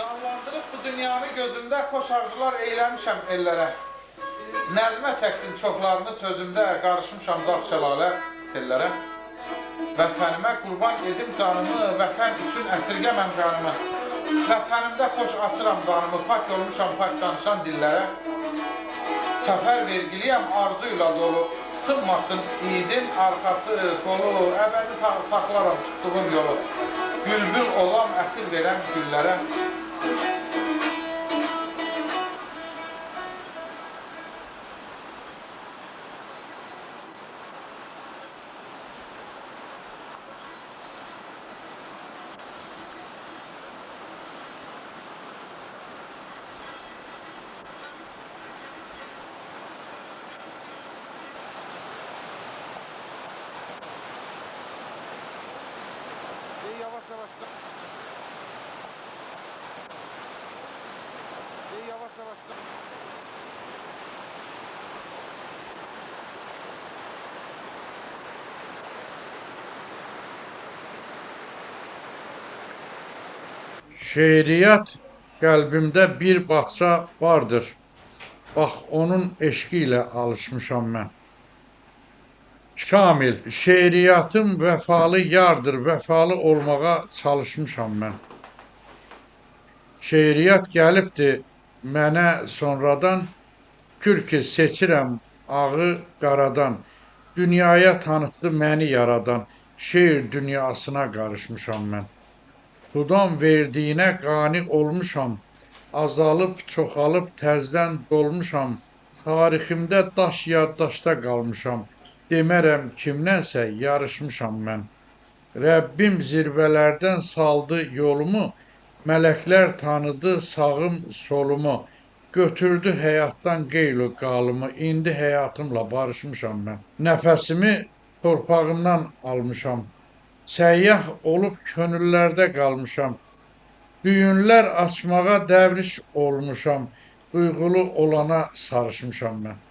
Canlandırıb bu dünyanı gözümdə xoş arzular eyləmişəm ellərə. Nəzmə çəkdim çoxlarını sözümdə, qarışmışam dağ şəlalə sellərə. Vətənimə qurban edim canımı, vətən üçün əsirgəməm qanımı. Vətənimdə xoş açıram qanımı, pak olmuşam pak danışan dillərə. Səfər vergiliyəm arzuyla dolu, sınmasın idin arxası, qolu, əbədi saxlaram tutduğum yolu. Bülbül olam, ətir verəm güllərə. Yavaş yavaş. Yavaş yavaş. Şeiriyyat qəlbimdə bir bağça vardır. Bax, onun eşqi ilə alışmışam mən. Şamil, şeiriyyatım vəfalı yardır, vəfalı olmağa çalışmışam mən. Şeiriyyat gəlibdir mənə sonradan, gül ki seçirəm ağı qaradan. Dünyaya tanıtdı məni yaradan, şeir dünyasına qarışmışam mən. Xudan verdiyinə qani olmuşam, azalıb, çoxalıb, təzdən dolmuşam. Tariximdə daş yaddaşda qalmışam, demərəm kimdənsə yarışmışam mən. Rəbbim zirvələrdən saldı yolumu, mələklər tanıdı sağım solumu. Götürdü həyatdan qeylu qalımı, indi həyatımla barışmışam mən. Nəfəsimi torpağımdan almışam, səyyah olub könüllərdə qalmışam. Düyünlər açmağa dəvriş olmuşam, duyğulu olana sarışmışam mən.